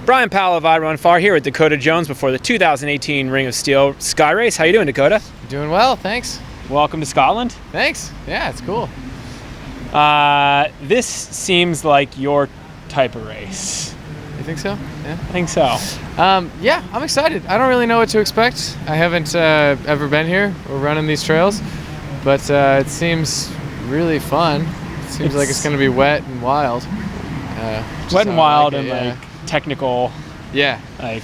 Brian Powell of I Run Far here with Dakota Jones before the 2018 Ring of Steall Skyrace. How you doing, Dakota? Doing well, thanks. Welcome to Scotland. Thanks. Yeah, it's cool. This seems like your type of race. You think so? Yeah. I think so. Yeah, I'm excited. I don't really know what to expect. I haven't ever been here or running these trails, but it seems really fun. It seems like it's going to be wet and wild. Wet and wild and like technical. Yeah. Like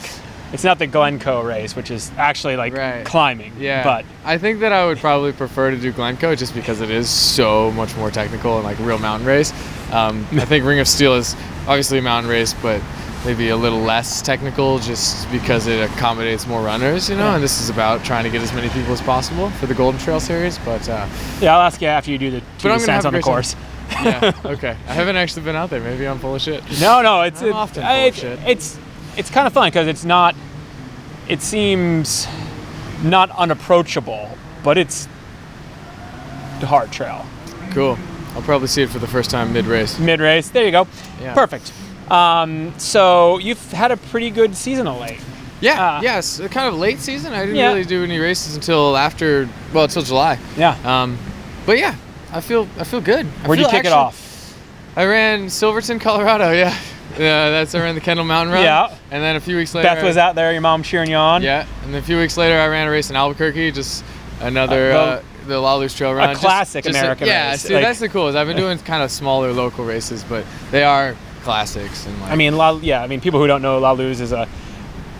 it's not the Glencoe race, which is actually like climbing. Yeah. But I think that I would probably prefer to do Glencoe just because it is so much more technical and like a real mountain race. I think Ring of Steall is obviously a mountain race, but maybe a little less technical just because it accommodates more runners, you know, and this is about trying to get as many people as possible for the Golden Trail Series. But yeah, I'll ask you after you do the two descents on the course. Yeah, okay. I haven't actually been out there. Maybe I'm full of shit. No, it's often full of shit. It's kind of fun because it's not. It seems not unapproachable, but it's a hard trail. Cool. I'll probably see it for the first time mid-race. Mid-race. There you go. Yeah. Perfect. So you've had a pretty good season of late. Yeah. Yes. Kind of late season. I didn't really do any races until July. Yeah. But yeah. I feel good. Where'd you kick it off? I ran Silverton, Colorado. Yeah, I ran the Kendall Mountain Run. Yeah. And then a few weeks later, Beth was out there. Your mom cheering you on. Yeah. And then a few weeks later, I ran a race in Albuquerque. Just another the La Luz Trail Run. A classic American race. Yeah. See, that's the coolest. I've been doing kind of smaller local races, but they are classics. And like, people who don't know, La Luz is a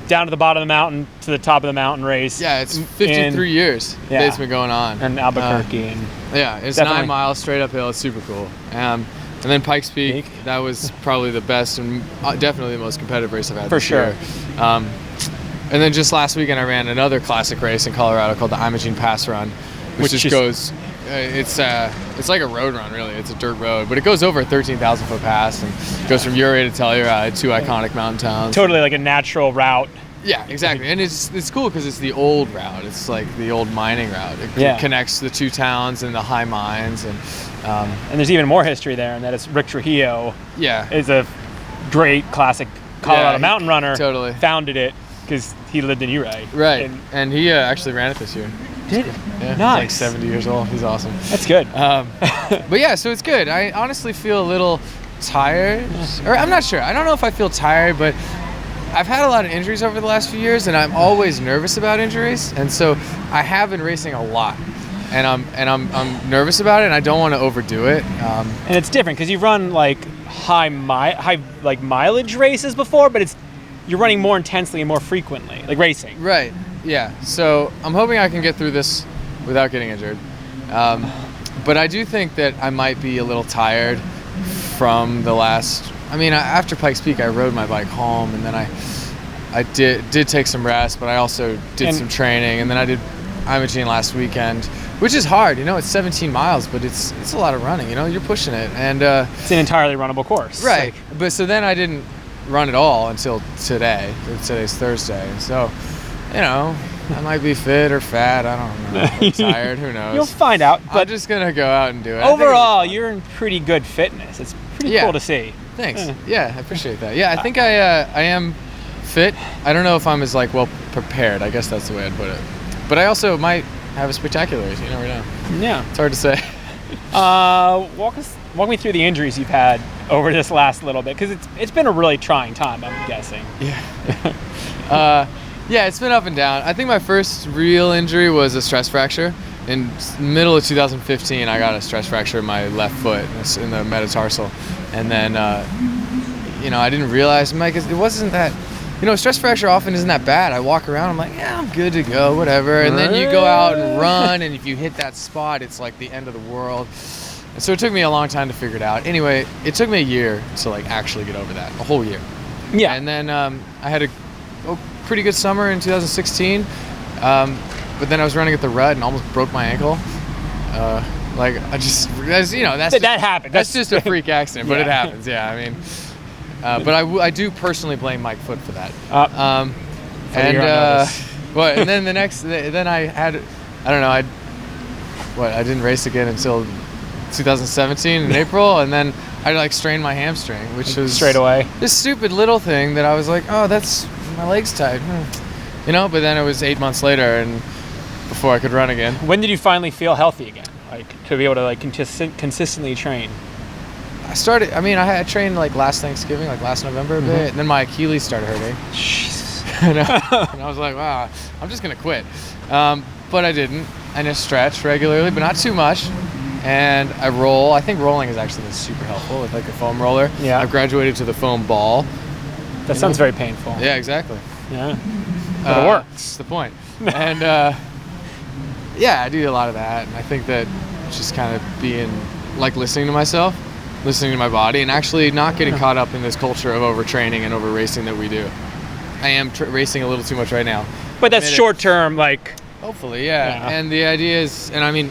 down to the bottom of the mountain to the top of the mountain race. Yeah, it's 53 years it's been going on. And Albuquerque. It's 9 miles straight uphill. It's super cool. And then Pikes Peak, that was probably the best and definitely the most competitive race I've had this year. And then just last weekend I ran another classic race in Colorado called the Imogene Pass Run, which just goes, it's like a road run really. It's a dirt road, but it goes over a 13,000 foot pass and goes from Ouray to Telluride, two iconic mountain towns. Totally like a natural route. Yeah, exactly. And it's cool because it's the old route. It's like the old mining route. It connects the two towns and the high mines. And there's even more history there, and that it's Rick Trujillo. Yeah. Is a great classic Colorado mountain runner. Totally. Founded it because he lived in Ouray. Right. And he actually ran it this year. Did he? Yeah. Nice. He's like 70 years old. He's awesome. That's good. But yeah, so it's good. I honestly feel a little tired. Or I'm not sure. I don't know if I feel tired, but I've had a lot of injuries over the last few years, and I'm always nervous about injuries, and so I have been racing a lot, and I'm nervous about it, and I don't want to overdo it. And it's different because you've run like high mileage races before, but you're running more intensely and more frequently, like racing. Right. Yeah. So I'm hoping I can get through this without getting injured, but I do think that I might be a little tired from the last. I mean, after Pikes Peak, I rode my bike home, and then I did take some rest, but I also did some training, and then I did Imogene last weekend, which is hard. You know, it's 17 miles, but it's a lot of running. You know, you're pushing it, and it's an entirely runnable course. Right. But so then I didn't run at all until today. Today's Thursday, so you know, I might be fit or fat. I don't know. I'm tired. Who knows? You'll find out. But I'm just gonna go out and do it. Overall, you're in pretty good fitness. It's pretty cool to see. Thanks. Yeah, I appreciate that. Yeah, I think I am fit. I don't know if I'm as like well prepared. I guess that's the way I'd put it. But I also might have a spectacular race. You never know. Yeah. It's hard to say. Walk me through the injuries you've had over this last little bit, because it's been a really trying time, I'm guessing. Yeah. Yeah, it's been up and down. I think my first real injury was a stress fracture. In the middle of 2015, I got a stress fracture in my left foot in the metatarsal. And then, I didn't realize, it wasn't that, stress fracture often isn't that bad. I walk around, I'm like, yeah, I'm good to go, whatever. And then you go out and run, and if you hit that spot, it's like the end of the world. And so it took me a long time to figure it out. Anyway, it took me a year to like actually get over that, a whole year. Yeah. And then I had a pretty good summer in 2016. But then I was running at the rut and almost broke my ankle. That happened. That's just a freak accident, but it happens. Yeah, I mean, but I do personally blame Mike Foote for that. And then then I had, I don't know, I didn't race again until 2017 in April, and then I like strained my hamstring, which was straight away. This stupid little thing that I was like, oh, that's my leg's tight, you know. But then it was 8 months later, and before I could run again. When did you finally feel healthy again? Like to be able to like consistently train? I trained like last Thanksgiving, like last November a bit, and then my Achilles started hurting. Jesus. And I was like, wow, I'm just gonna quit. But I didn't. I just stretch regularly, but not too much. And I roll. I think rolling has actually been super helpful with like a foam roller. Yeah. I've graduated to the foam ball. That sounds very painful. Yeah, exactly. Yeah. But it works. That's the point. And yeah, I do a lot of that. And I think that just kind of being like listening to myself, listening to my body, and actually not getting caught up in this culture of overtraining and over racing that we do. I am racing a little too much right now. But that's short term, like. Hopefully, yeah. And the idea is, and I mean,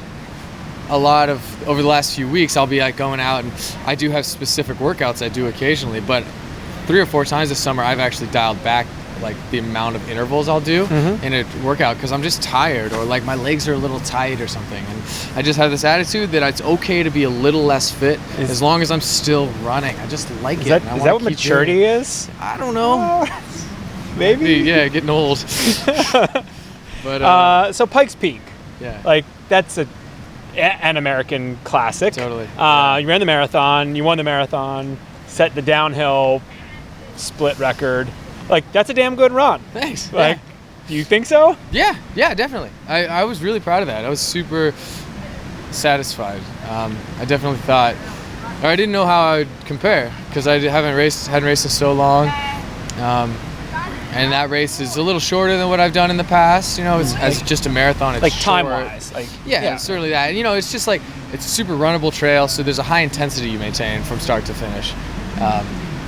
over the last few weeks, I'll be like going out, and I do have specific workouts I do occasionally, but 3 or 4 times this summer, I've actually dialed back like the amount of intervals I'll do in a workout because I'm just tired, or like my legs are a little tight or something. And I just have this attitude that it's okay to be a little less fit as long as I'm still running. I just like it. Is that what maturity is? I don't know. Maybe. Yeah, getting old. But so Pikes Peak. Yeah. Like that's an American classic. Totally. You ran the marathon. You won the marathon. Set the downhill split record. Like that's a damn good run. Thanks. Like, do you think so? Yeah, definitely. I was really proud of that. I was super satisfied. I definitely thought, or I didn't know how I would compare because I hadn't raced in so long. And that race is a little shorter than what I've done in the past. You know, as just a marathon. It's like short. time-wise. Like yeah, it's certainly that. You know, it's just like it's a super runnable trail, so there's a high intensity you maintain from start to finish,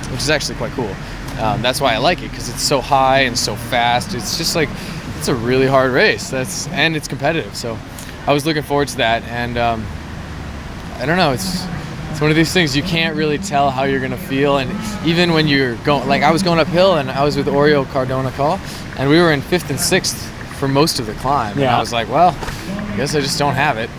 which is actually quite cool. That's why I like it, because it's so high and so fast. It's just like it's a really hard race. And it's competitive. So I was looking forward to that, and I don't know. It's one of these things you can't really tell how you're gonna feel, and even when you're going, like I was going uphill, and I was with Oriol Cardona Call, and we were in 5th and 6th for most of the climb. Yeah. And I was like, well, I guess I just don't have it.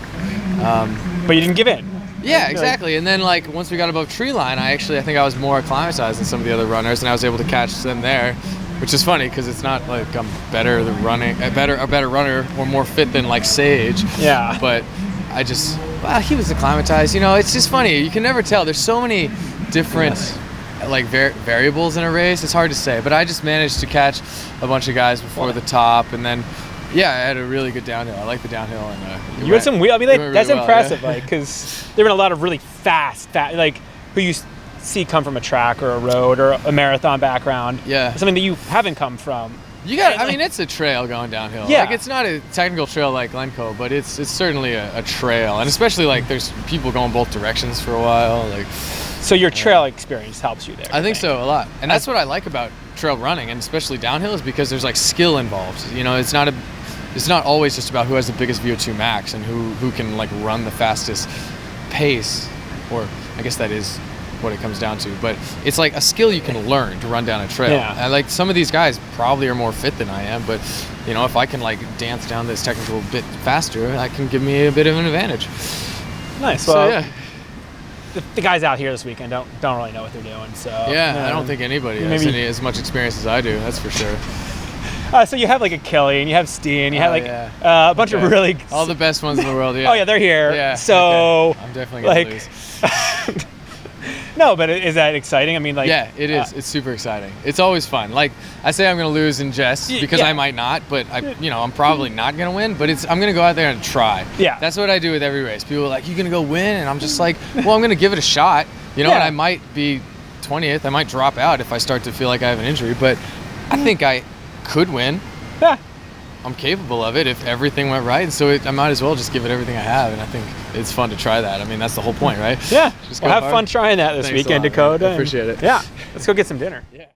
But you didn't give in. Yeah, exactly. And then like once we got above tree line, I think I was more acclimatized than some of the other runners, and I was able to catch them there, which is funny because it's not like I'm a better runner or more fit than like Sage. Yeah. But he was acclimatized. You know, it's just funny. You can never tell. There's so many different like variables in a race. It's hard to say. But I just managed to catch a bunch of guys before the top, and then I had a really good downhill. I like the downhill, and you had some wheel. I mean, that's really impressive. Like, because there've been a lot of really fast, like who you see come from a track or a road or a marathon background. Yeah. Something that you haven't come from. I mean, it's a trail going downhill. Yeah. Like, it's not a technical trail like Glencoe, but it's certainly a trail. And especially, like, there's people going both directions for a while. Like, so your trail experience helps you there. I think so, a lot. And that's what I like about trail running, and especially downhill, is because there's, like, skill involved. You know, it's not always just about who has the biggest VO2 max and who can, like, run the fastest pace. Or I guess that is what it comes down to, but it's like a skill you can learn to run down a trail. Yeah. And like some of these guys probably are more fit than I am, but you know, if I can like dance down this technical bit faster, that can give me a bit of an advantage. Nice. So well, yeah, the guys out here this weekend don't really know what they're doing. So I don't think anybody has as much experience as I do. That's for sure. So you have like a Kelly, and you have Steen, you have like a bunch of really all the best ones in the world. Yeah. Oh yeah, they're here. Yeah. So I'm definitely gonna lose. No, but is that exciting? I mean, like... Yeah, it is. It's super exciting. It's always fun. Like, I say I'm going to lose in jest because I might not, but I'm probably not going to win, but I'm going to go out there and try. Yeah. That's what I do with every race. People are like, you going to go win? And I'm just like, well, I'm going to give it a shot. You know, and I might be 20th. I might drop out if I start to feel like I have an injury, but I think I could win. Yeah. I'm capable of it if everything went right, and so I might as well just give it everything I have, and I think it's fun to try that. I mean, that's the whole point, right? Yeah. Just have fun trying that this weekend, Dakota. I appreciate it. Yeah. Let's go get some dinner. Yeah.